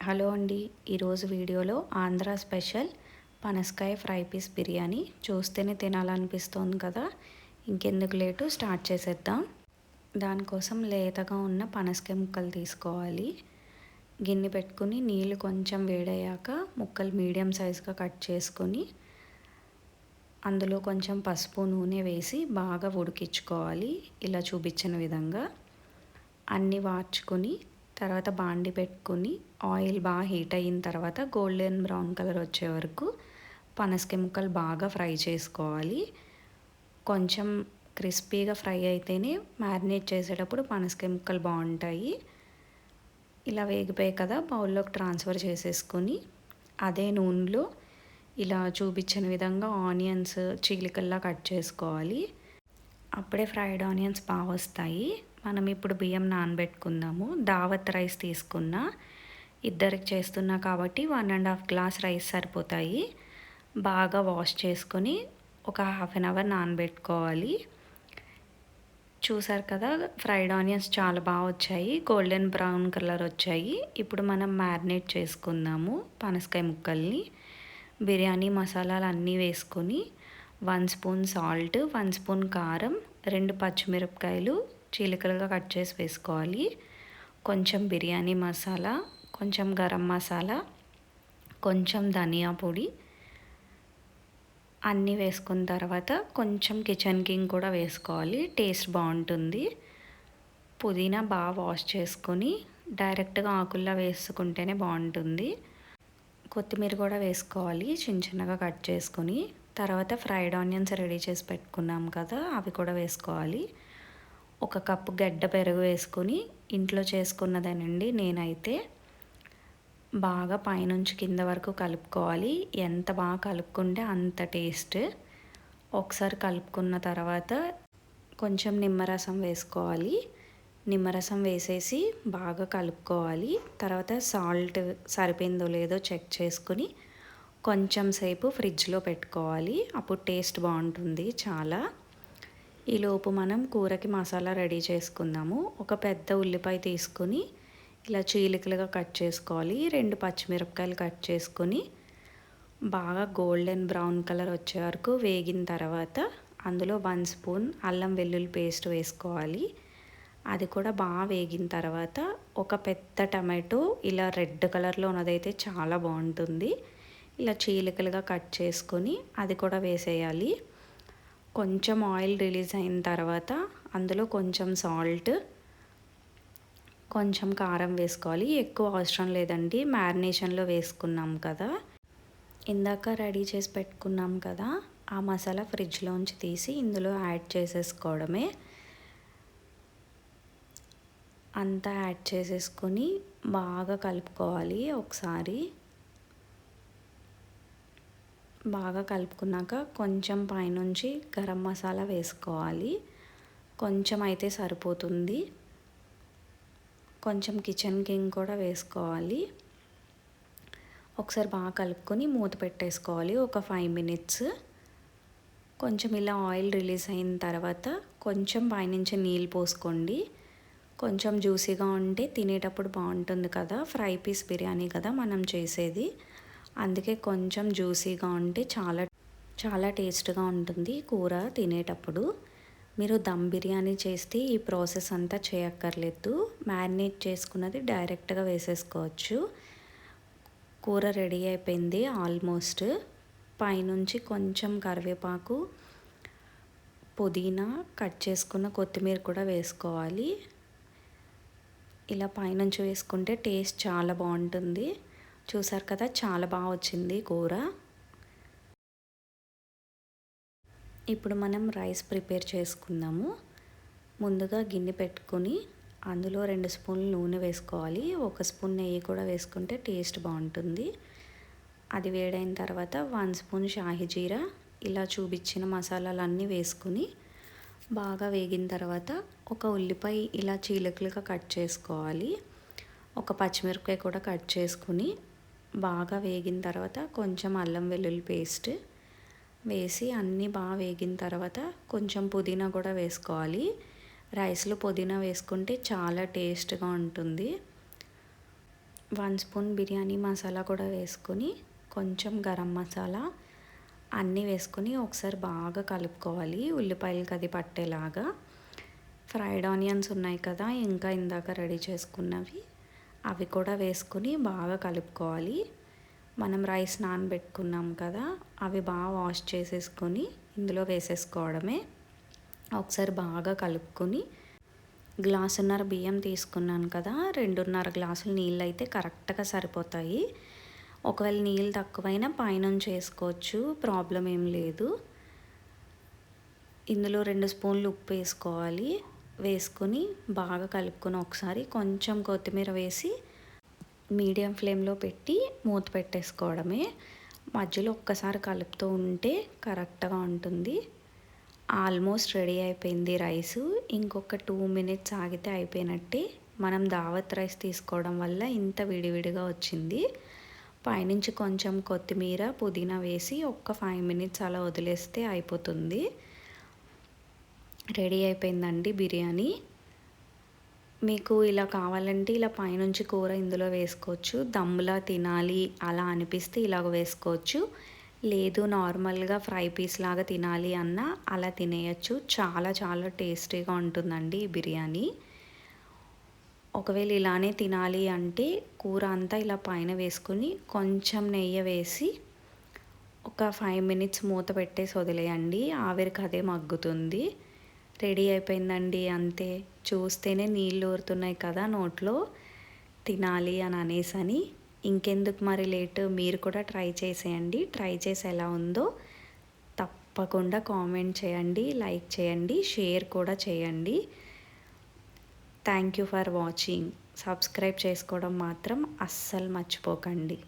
Hello అండి. ఈరోజు వీడియోలో ఆంధ్ర స్పెషల్ పనసకాయ ఫ్రై పీస్ బిర్యానీ చూస్తేనే తినాలనిపిస్తుంది కదా. ఇంకెందుకు లేటు స్టార్ట్ చేసేద్దాం. దానికోసం లేతగా ఉన్న పనసకాయ ముక్కలు తీసుకోవాలి. గిన్నె పెట్టుకుని నీళ్ళు కొంచెం వేడయ్యాక ముక్కలు మీడియం సైజుగా కట్ చేసుకొని అందులో కొంచెం పసుపు నూనె వేసి బాగా ఉడికించుకోవాలి. ఇలా చూపించిన విధంగా అన్నీ వార్చుకొని తర్వాత బాండి పెట్టుకుని ఆయిల్ బాగా హీట్ అయిన తర్వాత గోల్డెన్ బ్రౌన్ కలర్ వచ్చే వరకు పనసకాయ ముక్కలు బాగా ఫ్రై చేసుకోవాలి. కొంచెం క్రిస్పీగా ఫ్రై అయితేనే మ్యారినేట్ చేసేటప్పుడు పనసకాయ ముక్కలు బాగుంటాయి. ఇలా వేగిపోయాయి కదా, బౌల్లోకి ట్రాన్స్ఫర్ చేసేసుకొని అదే నూనెలో ఇలా చూపించిన విధంగా ఆనియన్స్ చీలికల్లా కట్ చేసుకోవాలి. అప్పుడే ఫ్రైడ్ ఆనియన్స్ బాగా వస్తాయి. మనం ఇప్పుడు బియ్యం నానబెట్టుకుందాము. దావత్ రైస్ తీసుకున్నా, ఇద్దరికి చేస్తున్నా కాబట్టి 1.5 గ్లాస్ రైస్ సరిపోతాయి. బాగా వాష్ చేసుకొని ఒక హాఫ్ అన్ అవర్ నానబెట్టుకోవాలి. చూసారు కదా, ఫ్రైడ్ ఆనియన్స్ చాలా బాగా వచ్చాయి, గోల్డెన్ బ్రౌన్ కలర్ వచ్చాయి. ఇప్పుడు మనం మ్యారినేట్ చేసుకుందాము పనసకాయ ముక్కల్ని. బిర్యానీ మసాలాలు అన్నీ వేసుకొని 1 స్పూన్ సాల్ట్, 1 స్పూన్ కారం, 2 పచ్చిమిరపకాయలు చీలికలుగా కట్ చేసి వేసుకోవాలి. కొంచెం బిర్యానీ మసాలా, కొంచెం గరం మసాలా, కొంచెం ధనియా పొడి అన్నీ వేసుకున్న తర్వాత కొంచెం కిచెన్ కింగ్ కూడా వేసుకోవాలి, టేస్ట్ బాగుంటుంది. పుదీనా బాగా వాష్ చేసుకొని డైరెక్ట్గా ఆకుల్లో వేసుకుంటేనే బాగుంటుంది. కొత్తిమీర కూడా వేసుకోవాలి చిన్న చిన్నగా కట్ చేసుకొని. తర్వాత ఫ్రైడ్ ఆనియన్స్ రెడీ చేసి పెట్టుకున్నాం కదా, అవి కూడా వేసుకోవాలి. 1 కప్పు గడ్డ పెరుగు వేసుకొని, ఇంట్లో చేసుకున్నదేనండి నేనైతే, బాగా పైనుంచి కింద వరకు కలుపుకోవాలి. ఎంత బాగా కలుపుకుంటే అంత టేస్ట్. ఒకసారి కలుపుకున్న తర్వాత కొంచెం నిమ్మరసం వేసుకోవాలి. నిమ్మరసం వేసేసి బాగా కలుపుకోవాలి. తర్వాత సాల్ట్ సరిపోయిందో లేదో చెక్ చేసుకుని కొంచెం సేపు ఫ్రిడ్జ్లో పెట్టుకోవాలి. అప్పుడు టేస్ట్ బాగుంటుంది చాలా. ఈలోపు మనం కూరకి మసాలా రెడీ చేసుకుందాము. ఒక పెద్ద ఉల్లిపాయ తీసుకొని ఇలా చీలికలుగా కట్ చేసుకోవాలి. 2 పచ్చిమిరపకాయలు కట్ చేసుకొని బాగా గోల్డెన్ బ్రౌన్ కలర్ వచ్చే వరకు వేగిన తర్వాత అందులో 1 స్పూన్ అల్లం వెల్లుల్లి పేస్ట్ వేసుకోవాలి. అది కూడా బాగా వేగిన తర్వాత ఒక పెద్ద టమాటో ఇలా రెడ్ కలర్లో ఉన్నదైతే చాలా బాగుంటుంది. ఇలా చీలికలుగా కట్ చేసుకొని అది కూడా వేసేయాలి. కొంచెం ఆయిల్ రిలీజ్ అయిన తర్వాత అందులో కొంచెం సాల్ట్, కొంచెం కారం వేసుకోవాలి. ఎక్కువ అవసరం లేదండి, మ్యారినేషన్లో వేసుకున్నాం కదా. ఇందాక రెడీ చేసి పెట్టుకున్నాం కదా, ఆ మసాలా ఫ్రిడ్జ్లోంచి తీసి ఇందులో యాడ్ చేసేసుకోవడమే. అంతా యాడ్ చేసేసుకొని బాగా కలుపుకోవాలి. ఒకసారి బాగా కలుపుకున్నాక కొంచెం పైనుంచి గరం మసాలా వేసుకోవాలి. కొంచెం అయితే సరిపోతుంది. కొంచెం కిచెన్ కింగ్ కూడా వేసుకోవాలి. ఒకసారి బాగా కలుపుకొని మూత పెట్టేసుకోవాలి ఒక 5 మినిట్స్. కొంచెం ఇలా ఆయిల్ రిలీజ్ అయిన తర్వాత కొంచెం పైనుంచి నీళ్ళు పోసుకోండి. కొంచెం జ్యూసీగా ఉంటే తినేటప్పుడు బాగుంటుంది కదా, ఫ్రై పీస్ బిర్యానీ కదా మనం చేసేది, అందుకే కొంచెం జ్యూసీగా ఉంటే చాలా చాలా టేస్ట్గా ఉంటుంది కూర తినేటప్పుడు. మీరు దమ్ బిర్యానీ చేస్తే ఈ ప్రాసెస్ అంతా చేయక్కర్లేదు, మ్యారినేట్ చేసుకున్నది డైరెక్ట్గా వేసేసుకోవచ్చు. కూర రెడీ అయిపోయింది ఆల్మోస్ట్. పైనుంచి కొంచెం కరివేపాకు, పుదీనా, కట్ చేసుకున్న కొత్తిమీర కూడా వేసుకోవాలి. ఇలా పైనుంచి వేసుకుంటే టేస్ట్ చాలా బాగుంటుంది. చూసారు కదా, చాలా బాగా వచ్చింది కూర. ఇప్పుడు మనం రైస్ ప్రిపేర్ చేసుకుందాము. ముందుగా గిన్నె పెట్టుకొని అందులో 2 స్పూన్లు నూనె వేసుకోవాలి. 1 స్పూన్ నెయ్యి కూడా వేసుకుంటే టేస్ట్ బాగుంటుంది. అది వేడైన తర్వాత 1 స్పూన్ షాహీ జీరా, ఇలా చూపించిన మసాలాలన్నీ వేసుకుని బాగా వేగిన తర్వాత ఒక ఉల్లిపాయ ఇలా చీలికలుగా కట్ చేసుకోవాలి. ఒక పచ్చిమిరపకాయ కూడా కట్ చేసుకుని బాగా వేగిన తర్వాత కొంచెం అల్లం వెల్లుల్లి పేస్ట్ వేసి అన్నీ బాగా వేగిన తర్వాత కొంచెం పుదీనా కూడా వేసుకోవాలి. రైస్లో పుదీనా వేసుకుంటే చాలా టేస్ట్గా ఉంటుంది. 1 స్పూన్ బిర్యానీ మసాలా కూడా వేసుకొని కొంచెం గరం మసాలా అన్నీ వేసుకొని ఒకసారి బాగా కలుపుకోవాలి, ఉల్లిపాయలకి అది పట్టేలాగా. ఫ్రైడ్ ఆనియన్స్ ఉన్నాయి కదా, ఇంకా ఇందాక రెడీ చేసుకున్నవి, అవి కూడా వేసుకొని బాగా కలుపుకోవాలి. మనం రైస్ నానబెట్టుకున్నాం కదా, అవి బాగా వాష్ చేసేసుకొని ఇందులో వేసేసుకోవడమే. ఒకసారి బాగా కలుపుకొని, గ్లాసున్నర బియ్యం తీసుకున్నాను కదా, 2.5 గ్లాసులు నీళ్ళు అయితే కరెక్ట్గా సరిపోతాయి. ఒకవేళ నీళ్ళు తక్కువైనా పైనుంచి వేసుకోవచ్చు, ప్రాబ్లం ఏం లేదు. ఇందులో 2 స్పూన్లు ఉప్పు వేసుకోవాలి. వేసుకొని బాగా కలుపుకొని ఒకసారి కొంచెం కొత్తిమీర వేసి మీడియం ఫ్లేమ్లో పెట్టి మూత పెట్టేసుకోవడమే. మధ్యలో ఒక్కసారి కలుపుతూ ఉంటే కరెక్ట్గా ఉంటుంది. ఆల్మోస్ట్ రెడీ అయిపోయింది రైసు. ఇంకొక 2 మినిట్స్ ఆగితే అయిపోయినట్టే. మనం దావత్ రైస్ తీసుకోవడం వల్ల ఇంత విడివిడిగా వచ్చింది. పైనుంచి కొంచెం కొత్తిమీర పుదీనా వేసి ఒక్క 5 మినిట్స్ అలా వదిలేస్తే అయిపోతుంది. రెడీ అయిపోయిందండి బిర్యానీ. మీకు ఇలా కావాలంటే ఇలా పైనుంచి కూర ఇందులో వేసుకోవచ్చు. దమ్ములా తినాలి అలా అనిపిస్తే ఇలాగ వేసుకోవచ్చు. లేదు నార్మల్గా ఫ్రై పీస్ లాగా తినాలి అన్నా అలా తినేయచ్చు. చాలా చాలా టేస్టీగా ఉంటుందండి ఈ బిర్యానీ. ఒకవేళ ఇలానే తినాలి అంటే కూర అంతా ఇలా పైన వేసుకొని కొంచెం నెయ్యి వేసి ఒక 5 మినిట్స్ మూత పెట్టేసి వదిలేయండి. ఆవిరికి అదే మగ్గుతుంది. రెడీ అయిపోయిందండి, అంతే. చూస్తేనే నీళ్ళు ఊరుతున్నాయి కదా నోట్లో, తినాలి అని అనేసని. ఇంకెందుకు మరి లేట్, మీరు కూడా ట్రై చేసేయండి. ట్రై చేసి ఎలా ఉందో తప్పకుండా కామెంట్ చేయండి, లైక్ చేయండి, షేర్ కూడా చేయండి. Thank you for watching. Subscribe చేసుకోవడం మాత్రం అస్సలు మర్చిపోకండి.